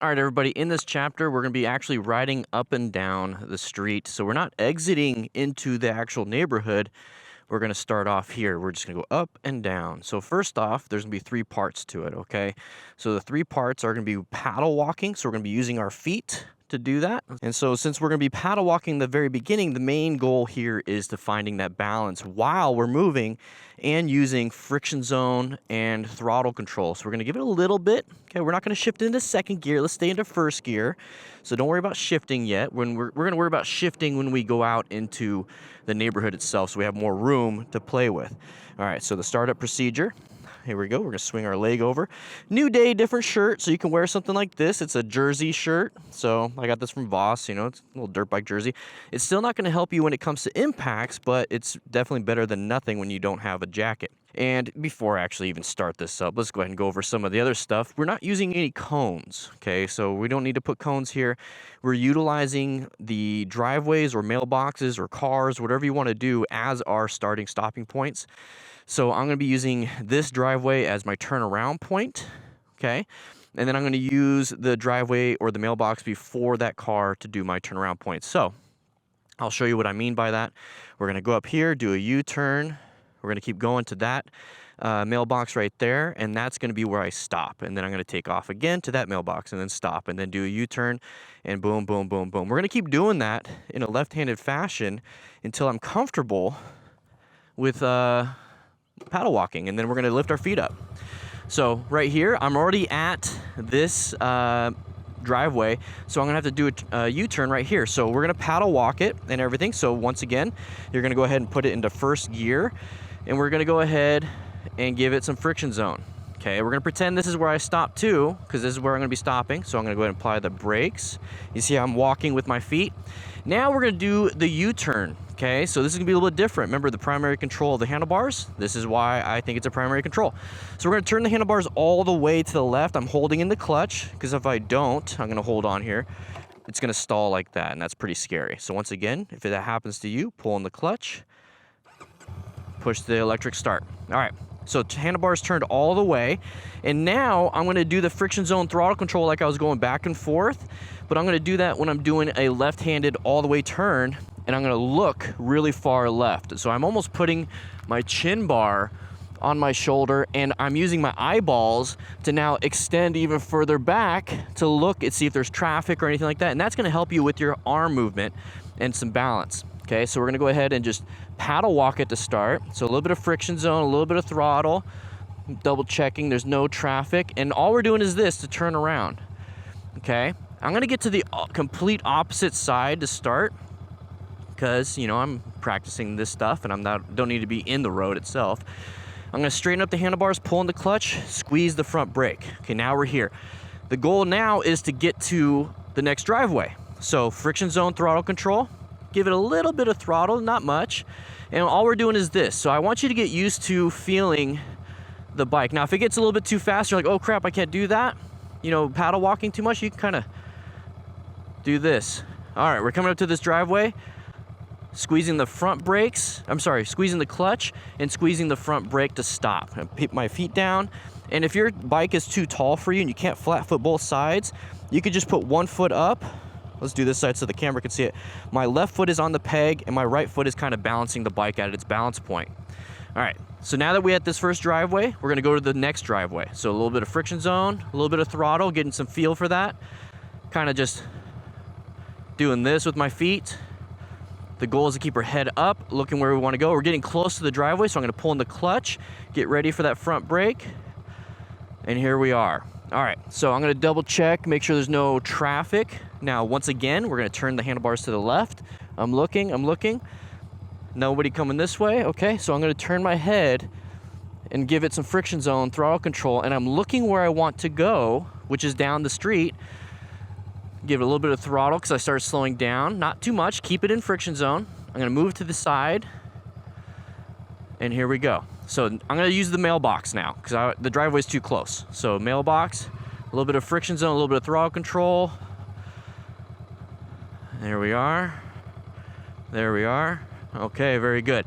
All right, everybody, in this chapter, we're going to be actually riding up and down the street. So we're not exiting into the actual neighborhood. We're going to start off here. We're just going to go up and down. So first off, there's going to be 3 parts to it, okay? So the 3 parts are going to be paddle walking. So we're going to be using our feet to do that. And so since we're going to be paddle walking the very beginning, the main goal here is to finding that balance while we're moving and using friction zone and throttle control. So we're going to give it a little bit. Okay, we're not going to shift into second gear. Let's stay into first gear. So don't worry about shifting yet. When we're going to worry about shifting when we go out into the neighborhood itself, so we have more room to play with. All right, so the startup procedure. Here we go. We're going to swing our leg over. New day, different shirt. So you can wear something like this. It's a jersey shirt. So I got this from Voss. You know, it's a little dirt bike jersey. It's still not going to help you when it comes to impacts, but it's definitely better than nothing when you don't have a jacket. And before I actually even start this up, let's go ahead and go over some of the other stuff. We're not using any cones, okay? So we don't need to put cones here. We're utilizing the driveways or mailboxes or cars, whatever you want to do, as our starting stopping points. So I'm going to be using this driveway as my turnaround point, okay? And then I'm going to use the driveway or the mailbox before that car to do my turnaround point. So I'll show you what I mean by that. We're going to go up here, do a U-turn. We're going to keep going to that mailbox right there, and that's going to be where I stop. And then I'm going to take off again to that mailbox and then stop and then do a U-turn and boom, boom, boom, boom. We're going to keep doing that in a left-handed fashion until I'm comfortable with paddle walking, and then we're going to lift our feet up. So right here, I'm already at this driveway, so I'm going to have to do a U-turn right here. So we're going to paddle walk it and everything. So once again, you're going to go ahead and put it into first gear, and we're going to go ahead and give it some friction zone. Okay, we're going to pretend this is where I stop too, because this is where I'm going to be stopping. So I'm going to go ahead and apply the brakes. You see how I'm walking with my feet. Now we're going to do the U-turn. Okay, so this is going to be a little bit different. Remember the primary control of the handlebars? This is why I think it's a primary control. So we're going to turn the handlebars all the way to the left. I'm holding in the clutch, because if I don't, I'm going to hold on here. It's going to stall like that, and that's pretty scary. So once again, if that happens to you, pull in the clutch, push the electric start. All right. So handlebars turned all the way, and now I'm going to do the friction zone throttle control like I was going back and forth, but I'm going to do that when I'm doing a left-handed all the way turn, and I'm going to look really far left. So I'm almost putting my chin bar on my shoulder, and I'm using my eyeballs to now extend even further back to look and see if there's traffic or anything like that, and that's going to help you with your arm movement and some balance. Okay, so we're going to go ahead and just paddle walk it to start. So a little bit of friction zone, a little bit of throttle, double checking there's no traffic, and all we're doing is this to turn around. Okay, I'm going to get to the complete opposite side to start, because, you know, I'm practicing this stuff and don't need to be in the road itself. I'm going to straighten up the handlebars, pull in the clutch, squeeze the front brake. Okay, now we're here. The goal now is to get to the next driveway. So friction zone throttle control. Give it a little bit of throttle, not much. And all we're doing is this. So I want you to get used to feeling the bike. Now, if it gets a little bit too fast, you're like, oh crap, I can't do that. You know, paddle walking too much, you can kind of do this. All right, we're coming up to this driveway. Squeezing the front brakes, squeezing the clutch and squeezing the front brake to stop. I put my feet down. And if your bike is too tall for you and you can't flat foot both sides, you could just put one foot up. Let's do this side so the camera can see it. My left foot is on the peg, and my right foot is kind of balancing the bike at its balance point. All right, so now that we had this first driveway, we're gonna go to the next driveway. So a little bit of friction zone, a little bit of throttle, getting some feel for that. Kind of just doing this with my feet. The goal is to keep our head up, looking where we wanna go. We're getting close to the driveway, so I'm gonna pull in the clutch, get ready for that front brake, and here we are. All right, so I'm gonna double check, make sure there's no traffic. Now, once again, we're gonna turn the handlebars to the left. I'm looking. Nobody coming this way, okay? So I'm gonna turn my head and give it some friction zone, throttle control, and I'm looking where I want to go, which is down the street. Give it a little bit of throttle because I started slowing down. Not too much, keep it in friction zone. I'm gonna move to the side, and here we go. So I'm gonna use the mailbox now because the driveway's too close. So mailbox, a little bit of friction zone, a little bit of throttle control. There we are. Okay, very good.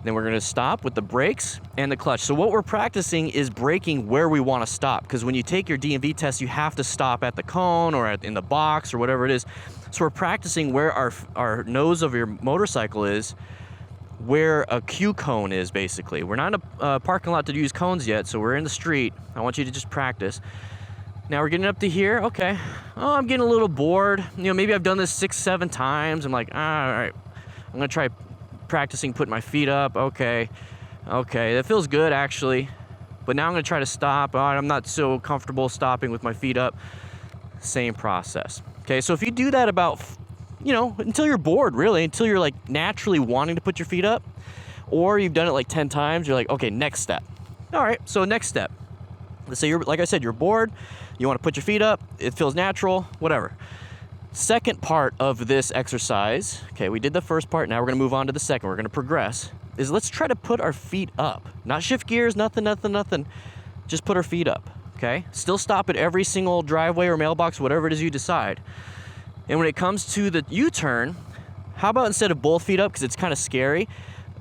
Then we're gonna stop with the brakes and the clutch. So what we're practicing is braking where we wanna stop, because when you take your DMV test, you have to stop at the cone or in the box or whatever it is. So we're practicing where our nose of your motorcycle is, where a Q cone is, basically. We're not in a parking lot to use cones yet, so we're in the street. I want you to just practice. Now we're getting up to here. Okay. Oh, I'm getting a little bored. You know, maybe I've done this 6, 7 times. I'm like, all right, I'm gonna try practicing putting my feet up. Okay, that feels good actually, but now I'm gonna try to stop. I'm not so comfortable stopping with my feet up. Same process. Okay, so if you do that about, you know, until you're bored, really, until you're like naturally wanting to put your feet up, or you've done it like 10 times, you're like, okay, next step. All right, so next step. Let's say like I said, you're bored, you want to put your feet up, it feels natural, whatever. Second part of this exercise, okay, we did the first part, now we're gonna move on to the second, we're gonna progress, is let's try to put our feet up. Not shift gears, nothing. Just put our feet up, okay? Still stop at every single driveway or mailbox, whatever it is you decide. And when it comes to the U-turn, how about instead of both feet up, because it's kind of scary,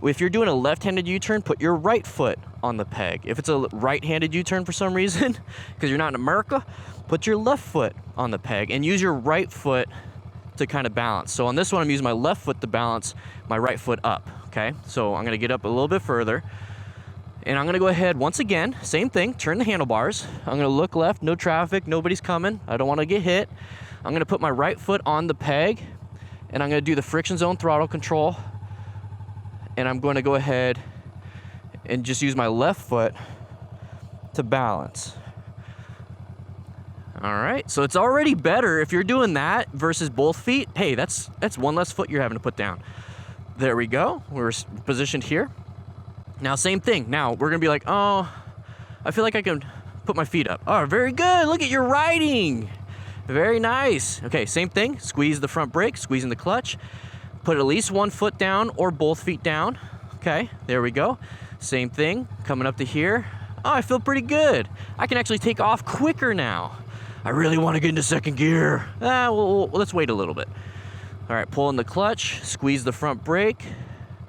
if you're doing a left-handed U-turn, put your right foot on the peg. If it's a right-handed U-turn for some reason, because you're not in America, put your left foot on the peg and use your right foot to kind of balance. So on this one, I'm using my left foot to balance my right foot up, okay? So I'm gonna get up a little bit further, and I'm gonna go ahead, once again, same thing, turn the handlebars. I'm gonna look left, no traffic, nobody's coming, I don't wanna get hit. I'm gonna put my right foot on the peg, and I'm gonna do the friction zone throttle control, and I'm going to go ahead and just use my left foot to balance. All right, so it's already better if you're doing that versus both feet. Hey, that's one less foot you're having to put down. There we go, we're positioned here. Now, same thing. Now, we're gonna be like, oh, I feel like I can put my feet up. Oh, very good, look at your riding. Very nice. Okay, same thing, squeeze the front brake, squeezing the clutch. Put at least one foot down or both feet down. Okay, there we go. Same thing, coming up to here. Oh, I feel pretty good. I can actually take off quicker now. I really want to get into second gear. Well, let's wait a little bit. All right, pull in the clutch, squeeze the front brake.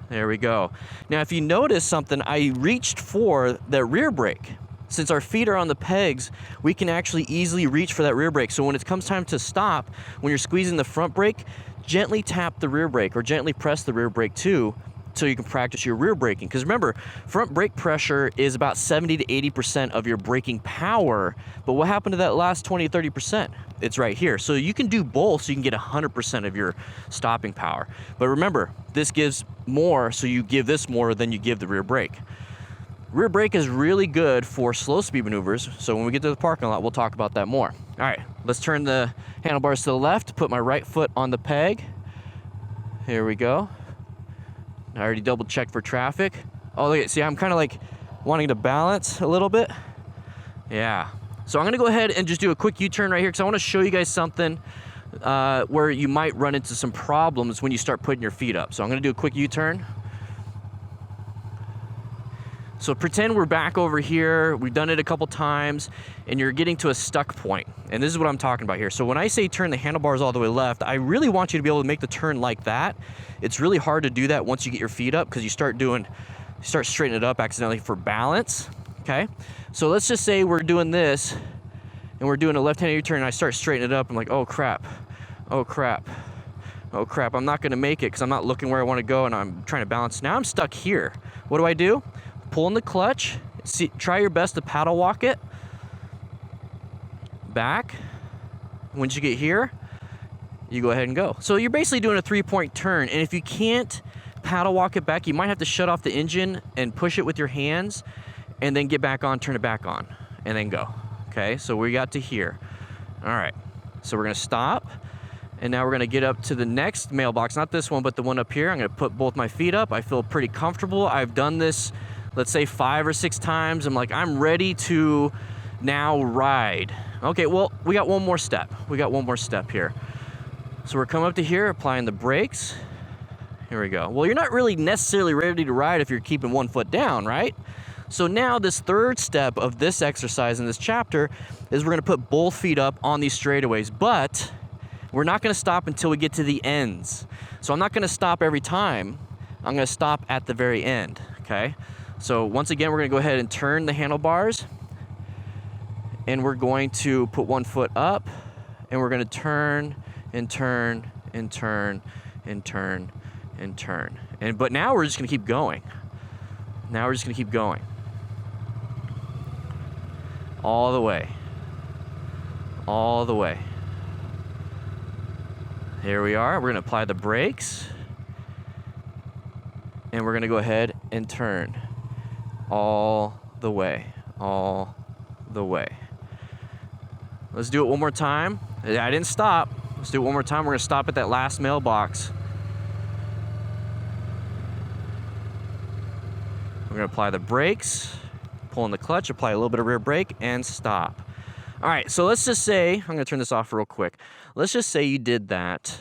There we go. Now, if you notice something, I reached for the rear brake. Since our feet are on the pegs, we can actually easily reach for that rear brake. So when it comes time to stop, when you're squeezing the front brake, gently tap the rear brake or gently press the rear brake too, so you can practice your rear braking. Because remember, front brake pressure is about 70 to 80% of your braking power, but what happened to that last 20 to 30%? It's right here. So you can do both so you can get 100% of your stopping power. But remember, this gives more, so you give this more than you give the rear brake. Rear brake is really good for slow speed maneuvers, so when we get to the parking lot, we'll talk about that more. All right, let's turn the handlebars to the left, put my right foot on the peg. Here we go. I already double checked for traffic. Oh, look, see, I'm kind of like wanting to balance a little bit. Yeah, so I'm gonna go ahead and just do a quick U-turn right here, because I wanna show you guys something where you might run into some problems when you start putting your feet up. So I'm gonna do a quick U-turn. So pretend we're back over here, we've done it a couple times, and you're getting to a stuck point. And this is what I'm talking about here. So when I say turn the handlebars all the way left, I really want you to be able to make the turn like that. It's really hard to do that once you get your feet up, because you start straightening it up accidentally for balance, okay? So let's just say we're doing this, and we're doing a left-handed U-turn, and I start straightening it up, I'm like, oh crap, oh crap, oh crap, I'm not gonna make it because I'm not looking where I wanna go, and I'm trying to balance. Now I'm stuck here. What do? Pull in the clutch, try your best to paddle walk it back. Once you get here, you go ahead and go. So you're basically doing a 3-point turn, and if you can't paddle walk it back, you might have to shut off the engine and push it with your hands, and then get back on, turn it back on, and then go. Okay, so we got to here. All right, so we're gonna stop, and now we're gonna get up to the next mailbox, not this one, but the one up here. I'm gonna put both my feet up. I feel pretty comfortable. I've done this, let's say 5 or 6 times. I'm like, I'm ready to now ride. Okay, well, we got one more step. We got one more step here. So we're coming up to here, applying the brakes. Here we go. Well, you're not really necessarily ready to ride if you're keeping one foot down, right? So now this third step of this exercise in this chapter is we're gonna put both feet up on these straightaways, but we're not gonna stop until we get to the ends. So I'm not gonna stop every time. I'm gonna stop at the very end, okay? So once again, we're gonna go ahead and turn the handlebars, and we're going to put one foot up, and we're gonna turn and turn and turn and turn and turn. But now we're just gonna keep going. Now we're just gonna keep going. All the way. All the way. Here we are. We're gonna apply the brakes. And we're gonna go ahead and turn. All the way. All the way. Let's do it one more time. I didn't stop. Let's do it one more time. We're gonna stop at that last mailbox. We're gonna apply the brakes, pull in the clutch, apply a little bit of rear brake, and stop. All right, so let's just say, I'm gonna turn this off real quick. Let's just say you did that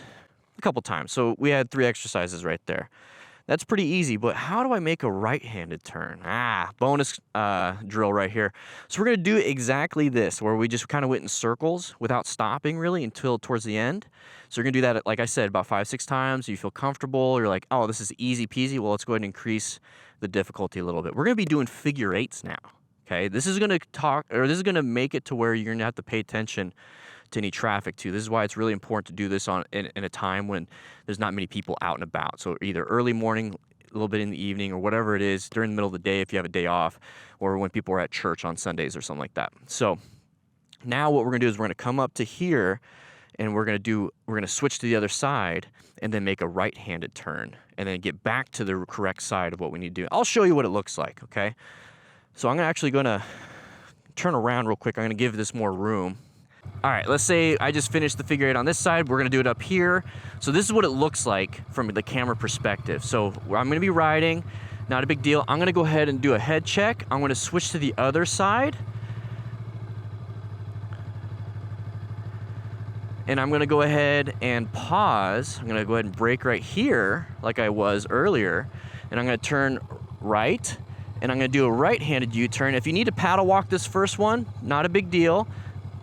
a couple times. So we had 3 exercises right there. That's pretty easy, but how do I make a right-handed turn? Bonus drill right here. So we're gonna do exactly this, where we just kind of went in circles without stopping really until towards the end. So you're gonna do that, like I said, about 5-6 times. You feel comfortable, you're like, oh, this is easy peasy. Well, let's go ahead and increase the difficulty a little bit. We're gonna be doing figure 8s now, okay? This is gonna make it to where you're gonna have to pay attention to any traffic too. This is why it's really important to do this in a time when there's not many people out and about. So either early morning, a little bit in the evening, or whatever it is during the middle of the day if you have a day off, or when people are at church on Sundays or something like that. So now what we're gonna do is we're gonna come up to here, and we're gonna switch to the other side and then make a right-handed turn and then get back to the correct side of what we need to do. I'll show you what it looks like, okay? So I'm actually gonna turn around real quick. I'm gonna give this more room. All right, let's say I just finished the figure 8 on this side. We're gonna do it up here. So this is what it looks like from the camera perspective. So I'm gonna be riding, not a big deal. I'm gonna go ahead and do a head check. I'm gonna switch to the other side. And I'm gonna go ahead and pause. I'm gonna go ahead and brake right here, like I was earlier. And I'm gonna turn right, and I'm gonna do a right-handed U-turn. If you need to paddle walk this first one, not a big deal.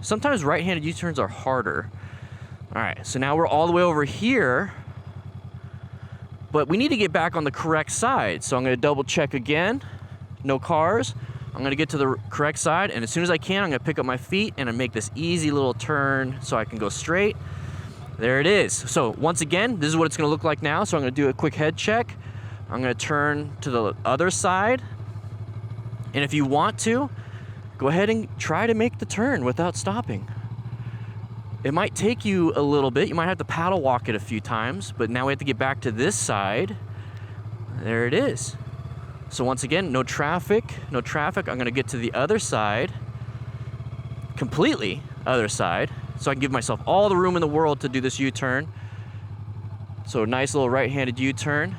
Sometimes right-handed U-turns are harder. All right, so now we're all the way over here, but we need to get back on the correct side. So I'm gonna double check again, no cars. I'm gonna get to the correct side, and as soon as I can, I'm gonna pick up my feet and I make this easy little turn so I can go straight. There it is. So once again, this is what it's gonna look like now. So I'm gonna do a quick head check. I'm gonna turn to the other side. And if you want to, go ahead and try to make the turn without stopping. It might take you a little bit. You might have to paddle walk it a few times, but now we have to get back to this side. There it is. So once again, no traffic, no traffic. I'm gonna get to the other side, completely other side, so I can give myself all the room in the world to do this U-turn. So nice little right-handed U-turn.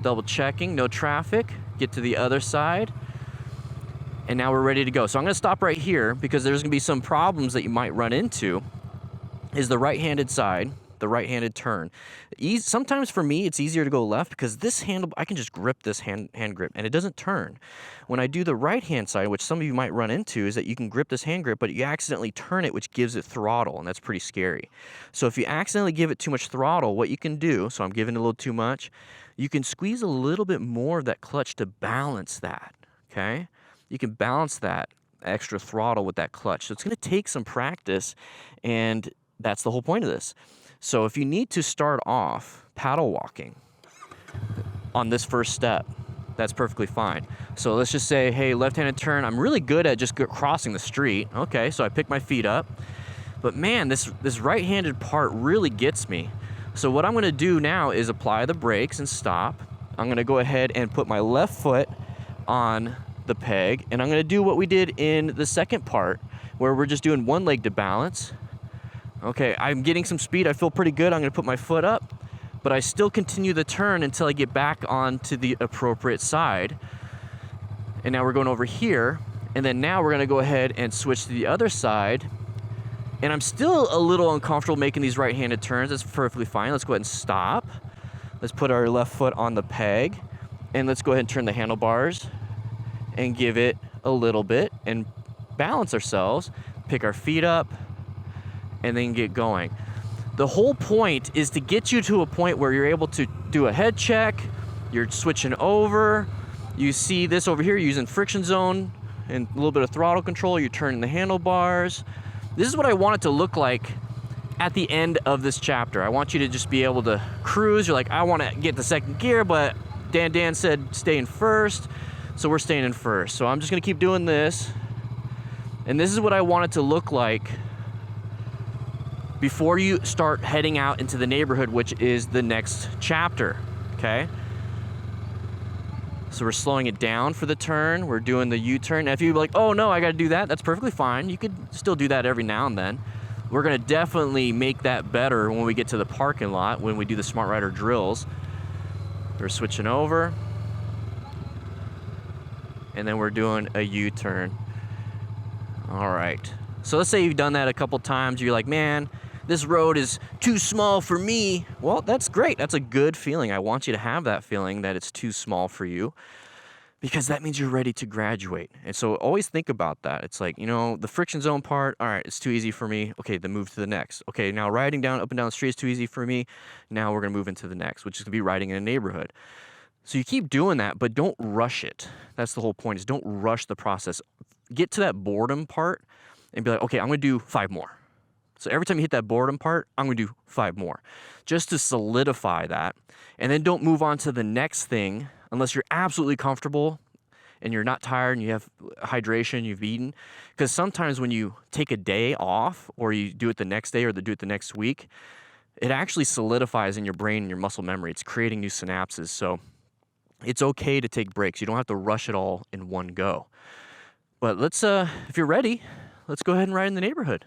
Double checking, no traffic. Get to the other side. And now we're ready to go. So I'm gonna stop right here because there's gonna be some problems that you might run into is the right-handed side, the right-handed turn. Sometimes for me, it's easier to go left because this handle, I can just grip this hand grip and it doesn't turn. When I do the right-hand side, which some of you might run into, is that you can grip this hand grip, but you accidentally turn it, which gives it throttle, and that's pretty scary. So if you accidentally give it too much throttle, what you can do, so I'm giving it a little too much, you can squeeze a little bit more of that clutch to balance that, okay? You can balance that extra throttle with that clutch. So it's gonna take some practice, and that's the whole point of this. So if you need to start off paddle walking on this first step, that's perfectly fine. So let's just say, hey, left-handed turn, I'm really good at just crossing the street. Okay, so I pick my feet up. But man, this right-handed part really gets me. So what I'm gonna do now is apply the brakes and stop. I'm gonna go ahead and put my left foot on the peg, and I'm gonna do what we did in the second part, where we're just doing one leg to balance. Okay, I'm getting some speed, I feel pretty good. I'm gonna put my foot up, but I still continue the turn until I get back onto the appropriate side. And now we're going over here, and then now we're gonna go ahead and switch to the other side. And I'm still a little uncomfortable making these right-handed turns. That's perfectly fine. Let's go ahead and stop. Let's put our left foot on the peg, and let's go ahead and turn the handlebars and give it a little bit and balance ourselves, pick our feet up, and then get going. The whole point is to get you to a point where you're able to do a head check, you're switching over, you see this over here, you're using friction zone and a little bit of throttle control, you're turning the handlebars. This is what I want it to look like at the end of this chapter. I want you to just be able to cruise. You're like, I want to get the second gear, but Dan said stay in first, so we're staying in first. So I'm just gonna keep doing this. And this is what I want it to look like before you start heading out into the neighborhood, which is the next chapter, okay? So we're slowing it down for the turn. We're doing the U-turn. Now if you're like, oh no, I gotta do that, that's perfectly fine. You could still do that every now and then. We're gonna definitely make that better when we get to the parking lot, when we do the Smart Rider drills. We're switching over. And then we're doing a U-turn. All right. So let's say you've done that a couple times. You're like, man, this road is too small for me. Well, that's great. That's a good feeling. I want you to have that feeling that it's too small for you, because that means you're ready to graduate. And so always think about that. It's like, you know, the friction zone part, all right, it's too easy for me. Okay, then move to the next. Okay, now riding down up and down the street is too easy for me. Now we're gonna move into the next, which is gonna be riding in a neighborhood. So you keep doing that, but don't rush it. That's the whole point, is don't rush the process. Get to that boredom part and be like, okay, I'm gonna do 5 more. So every time you hit that boredom part, I'm gonna do 5 more, just to solidify that. And then don't move on to the next thing unless you're absolutely comfortable and you're not tired and you have hydration, you've eaten. Because sometimes when you take a day off, or you do it the next day, or do it the next week, it actually solidifies in your brain and your muscle memory. It's creating new synapses. So it's okay to take breaks. You don't have to rush it all in one go. But let's, if you're ready, let's go ahead and ride in the neighborhood.